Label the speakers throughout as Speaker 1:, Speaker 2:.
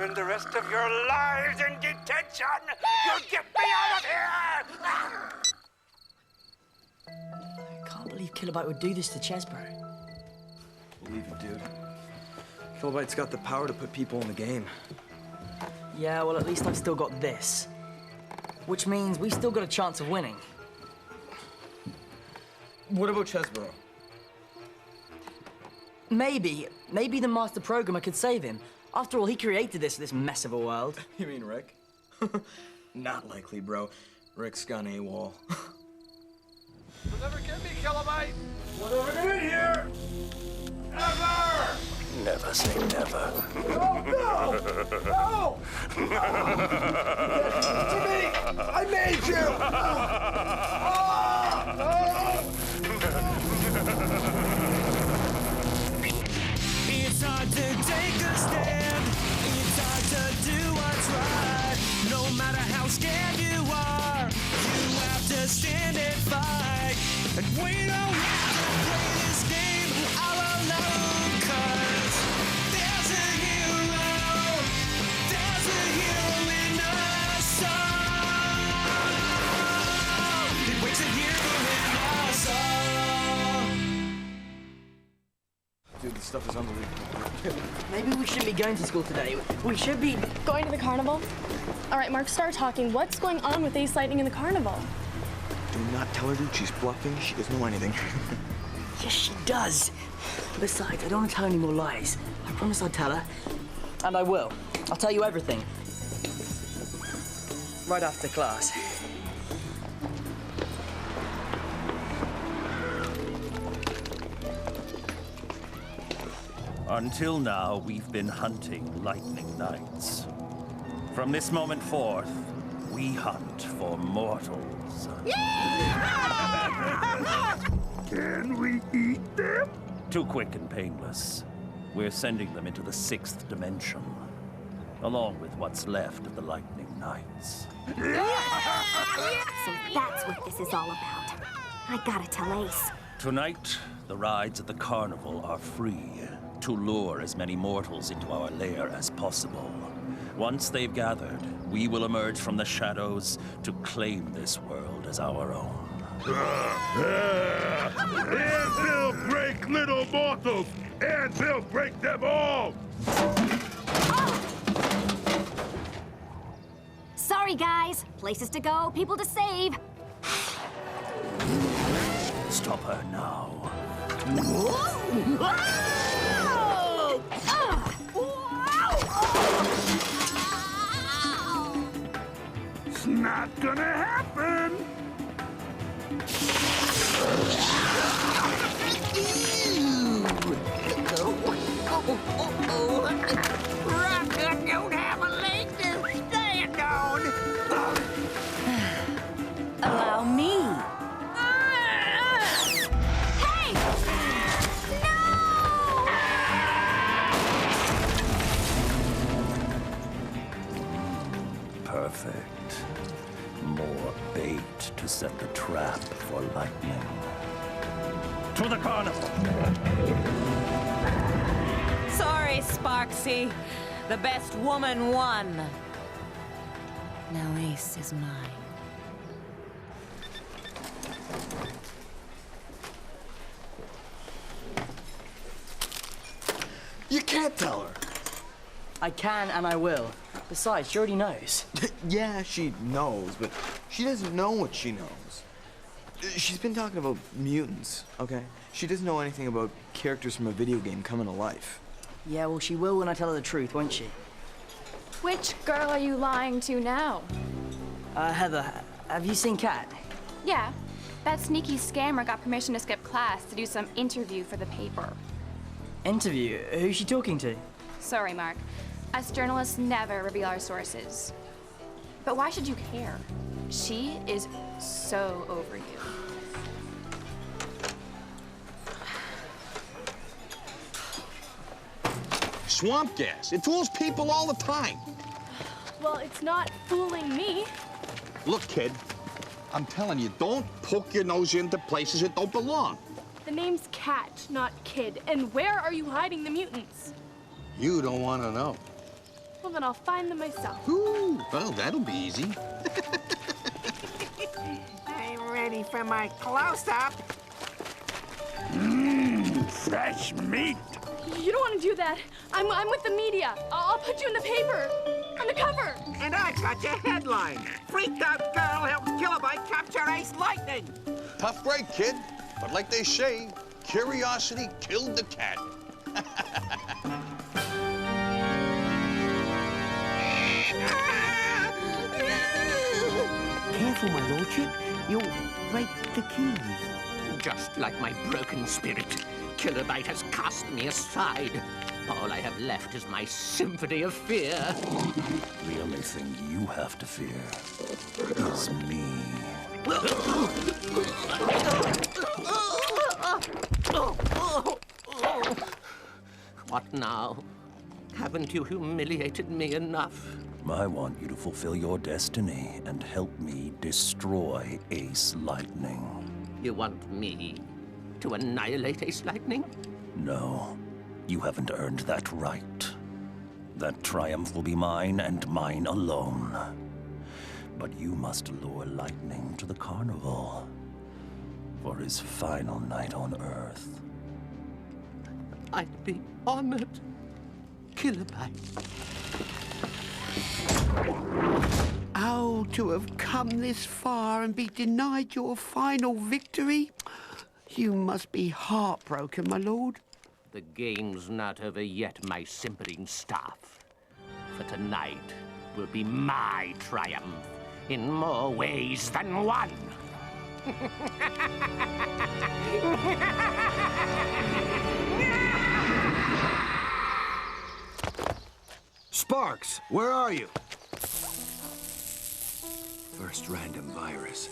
Speaker 1: spend the rest of your lives in detention! You'll get me out of here!
Speaker 2: I can't believe Kilobyte would do this to Chessbro.
Speaker 3: Believe it, dude. Kilobyte's got the power to put people in the game.
Speaker 2: Yeah, well, at least I've still got this. Which means we've still got a chance of winning.
Speaker 3: What about Chessbro?
Speaker 2: Maybe the master programmer could save him. After all, he created this mess of a world.
Speaker 3: You mean Rick? Not likely, bro. Rick's gone AWOL.
Speaker 4: Never get me, Kilobyte!
Speaker 1: Whatever get in here! Never!
Speaker 5: Never say never.
Speaker 1: Oh, no! No! To me! I made you!
Speaker 6: It's hard to take a stand. It's hard to do what's right. No matter how scared you are, you have to stand and fight. And we don't have to play this game all alone, 'cause there's a hero in us all. It wakes a hero in us all.
Speaker 3: Dude, this stuff is unbelievable.
Speaker 2: Maybe we shouldn't be going to school today. We should be...
Speaker 7: Going to the carnival? All right, Mark, start talking. What's going on with Ace Lightning in the carnival?
Speaker 3: Do not tell her, dude. She's bluffing. She doesn't know anything.
Speaker 2: Yes, she does. Besides, I don't want to tell any more lies. I promise I'll tell her. And I will. I'll tell you everything. Right after class.
Speaker 5: Until now, we've been hunting lightning knights. From this moment forth, we hunt for mortals.
Speaker 1: Can we eat them?
Speaker 5: Too quick and painless. We're sending them into the 6th dimension, along with what's left of the lightning knights.
Speaker 8: So that's what this is all about. I gotta tell Ace.
Speaker 5: Tonight, the rides at the Carnival are free to lure as many mortals into our lair as possible. Once they've gathered, we will emerge from the shadows to claim this world as our own.
Speaker 1: And they'll break little mortals, and they'll break them all!
Speaker 8: Sorry, guys. Places to go, people to save.
Speaker 5: Stop her now.
Speaker 1: It's not gonna happen!
Speaker 6: Rocket don't have a leg to stand on.
Speaker 8: Allow me. Hey! No!
Speaker 5: Perfect. More bait to set the trap for lightning. To the carnival!
Speaker 9: Sorry, Sparksy. The best woman won. Now Ace is mine.
Speaker 3: You can't tell her.
Speaker 2: I can and I will. Besides, she already knows.
Speaker 3: Yeah, she knows, but she doesn't know what she knows. She's been talking about mutants, okay? She doesn't know anything about characters from a video game coming to life.
Speaker 2: Yeah, well, she will when I tell her the truth, won't she?
Speaker 7: Which girl are you lying to now?
Speaker 2: Heather, have you seen Kat?
Speaker 7: Yeah, that sneaky scammer got permission to skip class to do some interview for the paper.
Speaker 2: Interview? Who's she talking to?
Speaker 7: Sorry, Mark. Us journalists never reveal our sources. But why should you care? She is so over you.
Speaker 4: Swamp gas. It fools people all the time.
Speaker 7: Well, it's not fooling me.
Speaker 4: Look, kid, I'm telling you, don't poke your nose into places that don't belong.
Speaker 7: The name's Cat, not Kid. And where are you hiding the mutants?
Speaker 4: You don't want to know.
Speaker 7: Well,
Speaker 10: then I'll find them myself.
Speaker 4: Ooh, well, that'll be easy.
Speaker 11: I'm ready for my close-up.
Speaker 1: Fresh meat.
Speaker 10: You don't want to do that. I'm with the media. I'll put you in the paper. On the cover.
Speaker 11: And I got your headline. Freaked out girl helps Kilobyte capture Ace Lightning.
Speaker 4: Tough break, kid. But like they say, curiosity killed the cat.
Speaker 11: Careful, my lordship. You'll break the keys. Just like my broken spirit, Kilobyte has cast me aside. All I have left is my symphony of fear.
Speaker 5: The only thing you have to fear is me.
Speaker 11: What now? Haven't you humiliated me enough?
Speaker 5: I want you to fulfill your destiny and help me destroy Ace Lightning.
Speaker 11: You want me to annihilate Ace Lightning?
Speaker 5: No, you haven't earned that right. That triumph will be mine and mine alone. But you must lure Lightning to the Carnival for his final night on Earth.
Speaker 11: I'd be honored, Kilobyte. Oh, to have come this far and be denied your final victory? You must be heartbroken, my lord. The game's not over yet, my simpering staff. For tonight will be my triumph in more ways than one.
Speaker 12: Sparks, where are you? First random virus,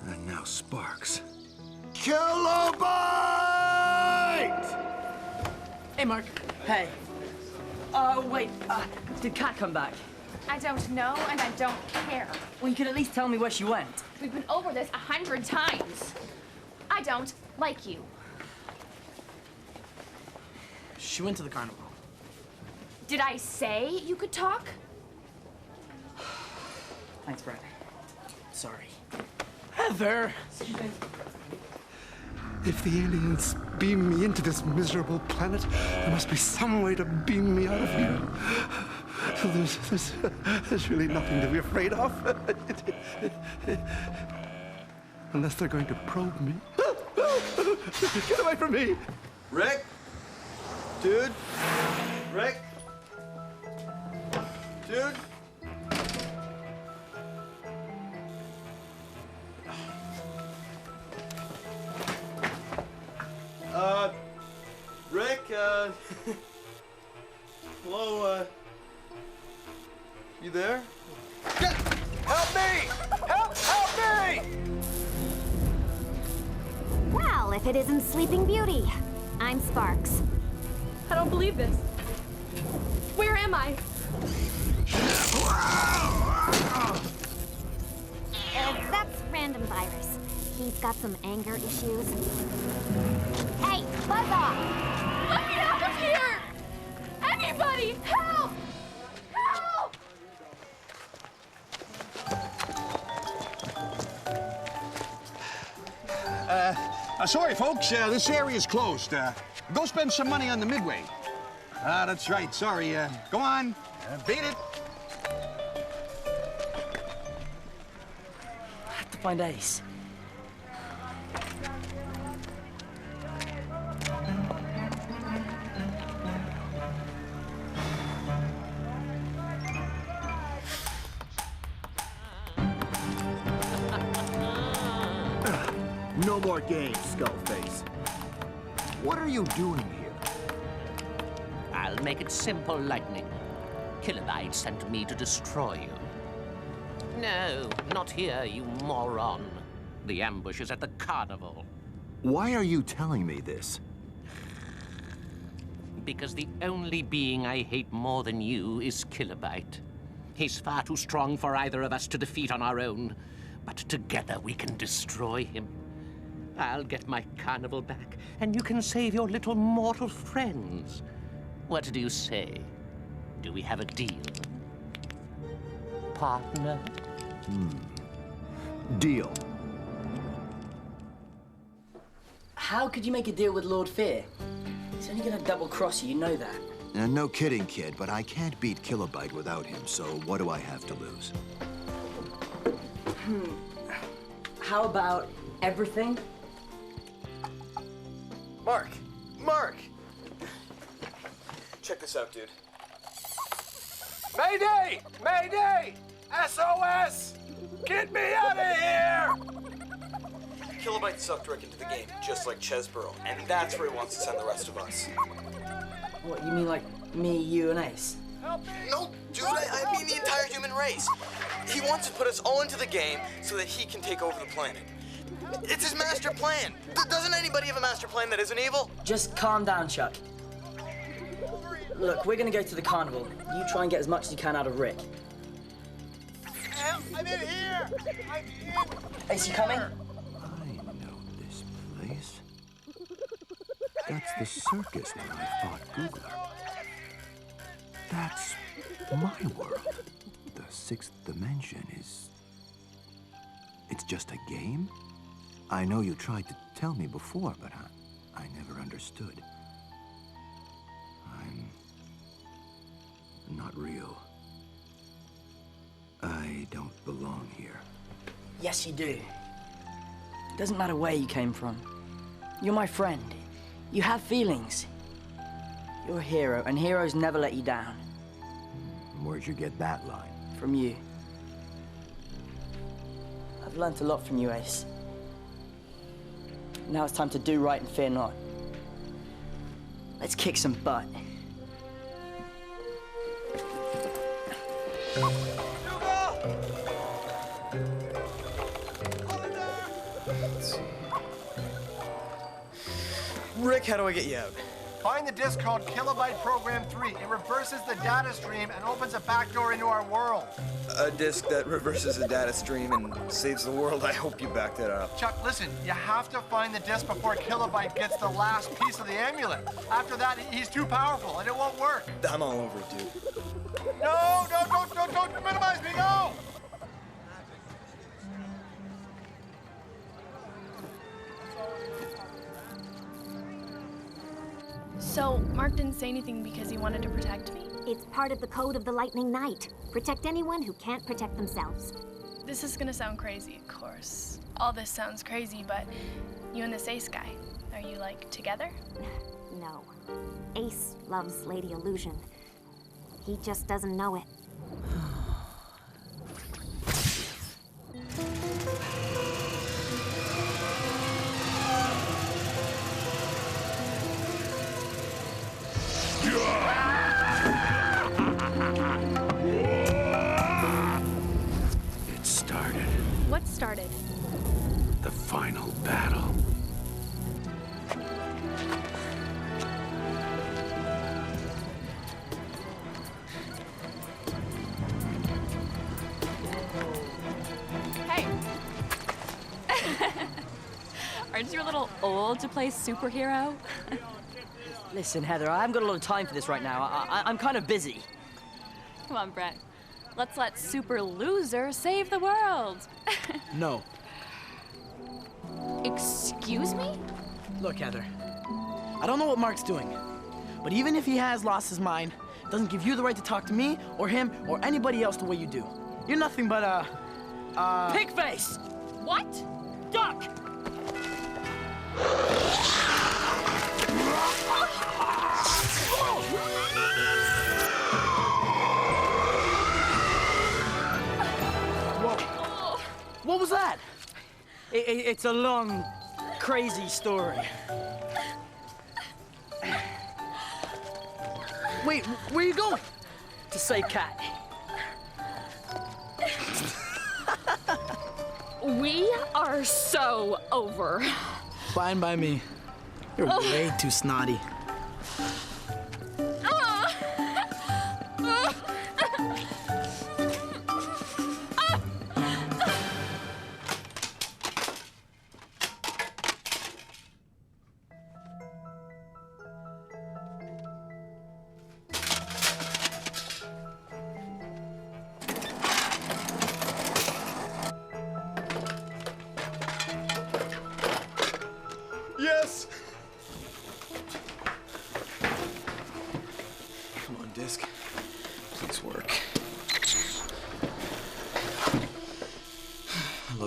Speaker 12: and now Sparks. Kilobyte!
Speaker 2: Hey, Mark. Hey. Wait. Did Kat come back?
Speaker 7: I don't know, and I don't care.
Speaker 2: Well, you could at least tell me where she went.
Speaker 7: We've been over this 100 times. I don't like you.
Speaker 2: She went to the carnival.
Speaker 7: Did I say you could talk?
Speaker 2: Thanks, Brett. Sorry. Heather!
Speaker 13: If the aliens beam me into this miserable planet, there must be some way to beam me out of here. There's really nothing to be afraid of. Unless they're going to probe me. Get away from me!
Speaker 3: Rick? Dude? Rick? Dude? Rick, hello, you there?
Speaker 12: Help me! Help me!
Speaker 8: Well, if it isn't Sleeping Beauty. I'm Sparks.
Speaker 10: I don't believe this. Where am I?
Speaker 8: That's Random Virus. He's got some anger issues. Hey, buzz off!
Speaker 10: Let me out of here! Anybody, help! Help!
Speaker 4: Sorry, folks. This area's closed. Go spend some money on the Midway. That's right. Sorry. Go on. Beat it.
Speaker 2: I have to find Ace.
Speaker 12: No more games, Skullface. What are you doing here?
Speaker 11: I'll make it simple, Lightning. Kilobyte sent me to destroy you. No, not here, you moron. The ambush is at the carnival.
Speaker 12: Why are you telling me this?
Speaker 11: Because the only being I hate more than you is Kilobyte. He's far too strong for either of us to defeat on our own. But together we can destroy him. I'll get my carnival back, and you can save your little mortal friends. What do you say? Do we have a deal? Partner?
Speaker 12: Deal.
Speaker 2: How could you make a deal with Lord Fear? He's only gonna double-cross you, you know that.
Speaker 12: No kidding, kid, but I can't beat Kilobyte without him, so what do I have to lose?
Speaker 2: How about everything?
Speaker 3: Mark! Mark! Check this out, dude.
Speaker 1: Mayday! Mayday! SOS! Get me out of here!
Speaker 3: Kilobyte sucked Rick into the game, just like Chessbro, and that's where he wants to send the rest of us.
Speaker 2: What, you mean like me, you, and Ace?
Speaker 3: No, dude, I mean the entire human race. He wants to put us all into the game so that he can take over the planet. It's his master plan. Doesn't anybody have a master plan that isn't evil?
Speaker 2: Just calm down, Chuck. Look, we're gonna go to the carnival. You try and get as much as you can out of Rick.
Speaker 1: I'm in here! I'm in!
Speaker 2: Ace, you coming?
Speaker 12: I know this place. That's the circus where I fought Googler. That's my world. The sixth dimension is... It's just a game? I know you tried to tell me before, but I never understood. I'm not real. I don't belong here.
Speaker 2: Yes, you do. It doesn't matter where you came from. You're my friend. You have feelings. You're a hero, and heroes never let you down.
Speaker 12: Where'd you get that line?
Speaker 2: From you. I've learnt a lot from you, Ace. Now it's time to do right and fear not. Let's kick some butt.
Speaker 3: Rick, how do I get you out?
Speaker 14: Find the disc called Kilobyte Program 3. It reverses the data stream and opens a backdoor into our world.
Speaker 3: A disc that reverses a data stream and saves the world. I hope you back that up.
Speaker 14: Chuck, listen, you have to find the disc before Kilobyte gets the last piece of the amulet. After that, he's too powerful and it won't work.
Speaker 3: I'm all over it, dude.
Speaker 14: No, don't minimize me, no!
Speaker 10: So, Mark didn't say anything because he wanted to protect me?
Speaker 8: It's part of the code of the Lightning Knight. Protect anyone who can't protect themselves.
Speaker 10: This is gonna sound crazy, of course. All this sounds crazy, but you and this Ace guy, are you, like, together?
Speaker 8: No. Ace loves Lady Illusion. He just doesn't know it.
Speaker 12: It started.
Speaker 10: What started?
Speaker 12: The final battle.
Speaker 7: Hey. Aren't you a little old to play superhero?
Speaker 2: Listen, Heather, I haven't got a lot of time for this right now. I'm kind of busy.
Speaker 7: Come on, Brent. Let's let Super Loser save the world.
Speaker 2: No.
Speaker 7: Excuse me?
Speaker 15: Look, Heather, I don't know what Mark's doing, but even if he has lost his mind, it doesn't give you the right to talk to me or him or anybody else the way you do. You're nothing but
Speaker 2: Pig face!
Speaker 7: What?
Speaker 2: Duck!
Speaker 15: Whoa. What was that?
Speaker 2: It's a long, crazy story.
Speaker 15: Wait, where are you going?
Speaker 2: To save Cat.
Speaker 7: We are so over.
Speaker 15: Fine by me. You're way too snotty.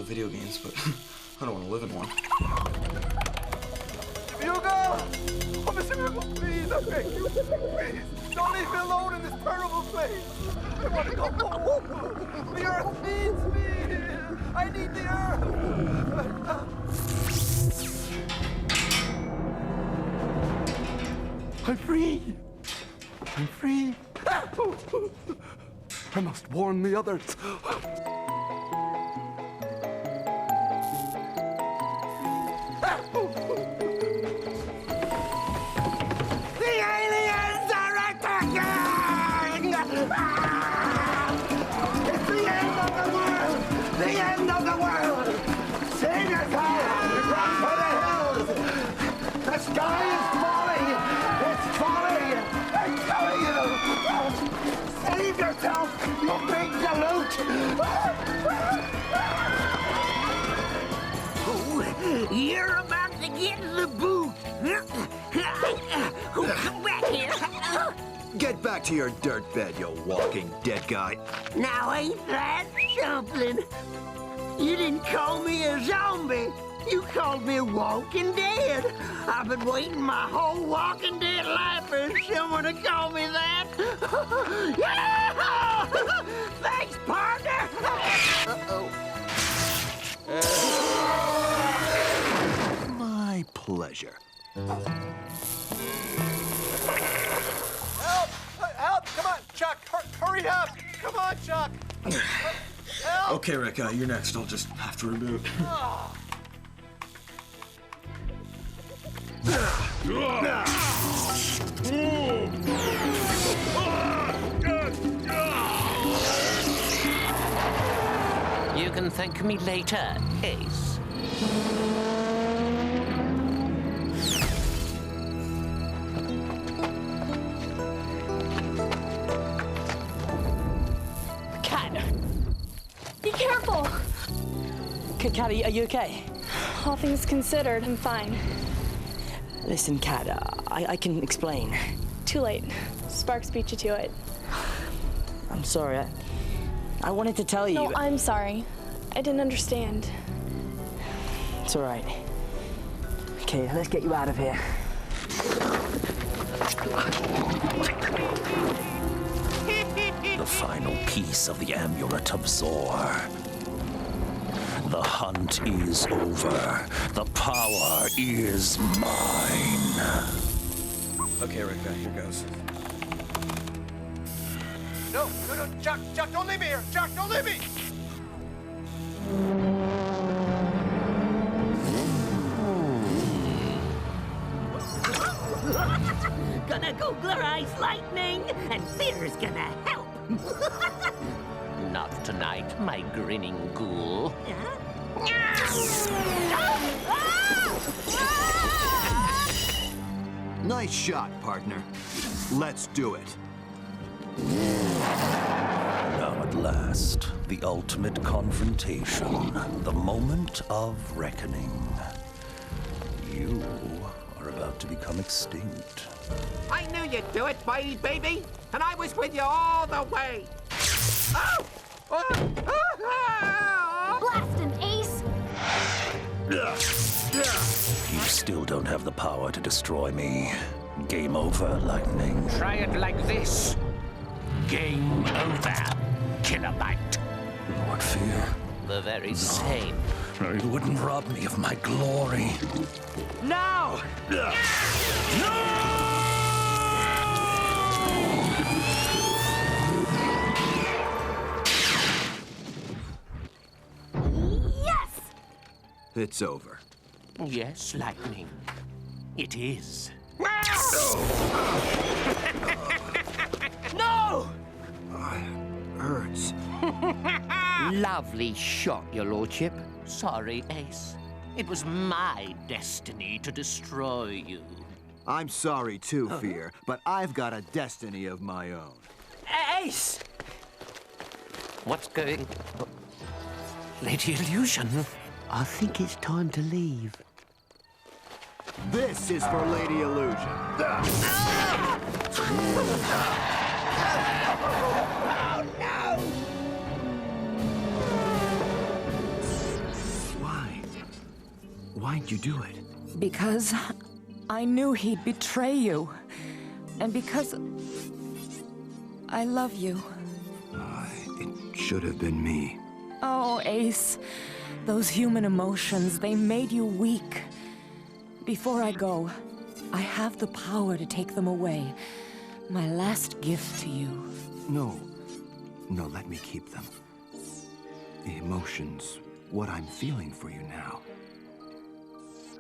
Speaker 3: video games, but I don't want to live in one.
Speaker 14: Hugo! Oh, Mr. Hugo, please, I beg you. Please, don't leave me alone in this terrible place. I want to go home. The earth needs me. I need the earth.
Speaker 13: I'm free. I'm free. I must warn the others.
Speaker 11: The aliens are attacking! It's the end of the world! The end of the world! Save yourself! Run for the hills! The sky is falling! It's falling! I'm telling you! Save yourself, you big galoot! Oh, you're about to get the boot! Oh, come back here!
Speaker 12: Get back to your dirt bed, you walking dead guy.
Speaker 11: Now ain't that something? You didn't call me a zombie. You called me Walking Dead. I've been waiting my whole Walking Dead life for someone to call me that. Yeah! Thanks, partner!
Speaker 12: My pleasure.
Speaker 14: Help! Help! Come on, Chuck! Hurry up! Come on, Chuck! Help!
Speaker 3: Okay, Rick, you're next. I'll just have to reboot.
Speaker 11: You can thank me later, Ace.
Speaker 2: Cat!
Speaker 10: Be careful!
Speaker 2: Cat, are you okay?
Speaker 10: All things considered, I'm fine.
Speaker 2: Listen, Cat, I can explain.
Speaker 10: Too late. Sparks beat you to it.
Speaker 2: I'm sorry. I wanted to tell you.
Speaker 10: No, I'm sorry. I didn't understand.
Speaker 2: It's all right. Okay, let's get you out of here.
Speaker 5: The final piece of the amulet of Zor. The hunt is over. The power is mine.
Speaker 3: Okay, Rick, here goes.
Speaker 14: No, Chuck, don't leave me here! Chuck, don't leave me!
Speaker 11: Gonna Googlerize lightning, and fear's gonna help. Not tonight, my grinning ghoul.
Speaker 12: Nice shot, partner. Let's do it.
Speaker 5: Now at last, the ultimate confrontation, the moment of reckoning. You are about to become extinct.
Speaker 11: I knew you'd do it, baby, and I was with you all the way. Oh!
Speaker 8: Blast him, Ace!
Speaker 5: You still don't have the power to destroy me. Game over, Lightning.
Speaker 11: Try it like this. Game over, Kilobyte.
Speaker 5: Lord Fear.
Speaker 11: The very same.
Speaker 5: You wouldn't rob me of my glory.
Speaker 11: No!
Speaker 8: Yes!
Speaker 12: It's over.
Speaker 11: Yes, Lightning. It is.
Speaker 2: No!
Speaker 12: Hurts.
Speaker 11: Lovely shot, Your Lordship. Sorry, Ace. It was my destiny to destroy you.
Speaker 12: I'm sorry too, Fear, but I've got a destiny of my own.
Speaker 2: Ace!
Speaker 11: What's going... Lady Illusion? I think it's time to leave.
Speaker 12: This is for Lady Illusion.
Speaker 11: Oh, no!
Speaker 12: Why'd you do it?
Speaker 9: Because I knew he'd betray you. And because I love you.
Speaker 12: It should have been me.
Speaker 9: Oh, Ace. Those human emotions, they made you weak. Before I go, I have the power to take them away. My last gift to you.
Speaker 12: No, let me keep them. The emotions, what I'm feeling for you now.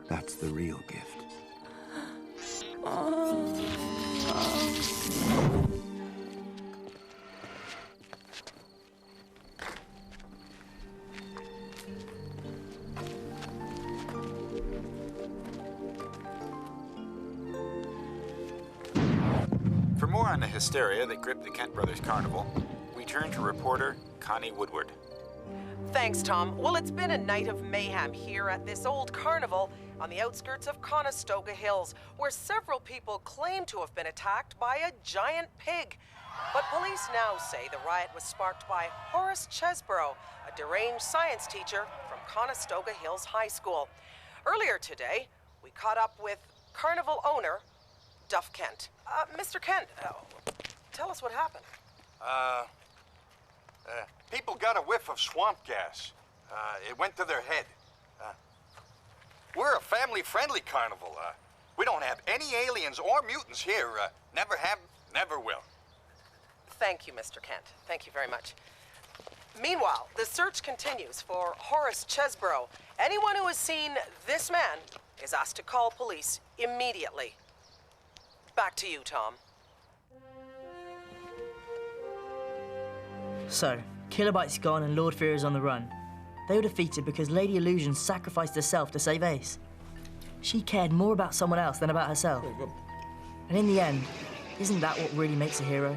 Speaker 12: That's the real gift.
Speaker 16: For more on the hysteria that gripped the Kent Brothers Carnival, we turn to reporter Connie Woodward.
Speaker 17: Thanks, Tom. Well, it's been a night of mayhem here at this old carnival on the outskirts of Conestoga Hills, where several people claim to have been attacked by a giant pig. But police now say the riot was sparked by Horace Chessbro, a deranged science teacher from Conestoga Hills High School. Earlier today, we caught up with carnival owner Duff Kent. Mr. Kent, tell us what happened.
Speaker 4: People got a whiff of swamp gas. It went to their head. We're a family-friendly carnival. We don't have any aliens or mutants here. Never have, never will.
Speaker 17: Thank you, Mr. Kent. Thank you very much. Meanwhile, the search continues for Horace Chessbro. Anyone who has seen this man is asked to call police immediately. Back to you, Tom.
Speaker 2: So, Kilobyte's gone and Lord Fear is on the run. They were defeated because Lady Illusion sacrificed herself to save Ace. She cared more about someone else than about herself. And in the end, isn't that what really makes a hero?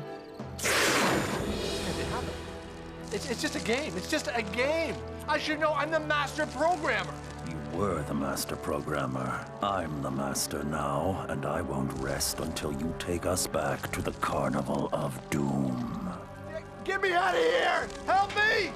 Speaker 14: It's just a game. It's just a game. I should know. I'm the master programmer.
Speaker 5: You were the master programmer. I'm the master now, and I won't rest until you take us back to the Carnival of Doom.
Speaker 14: Get me out of here! Help me!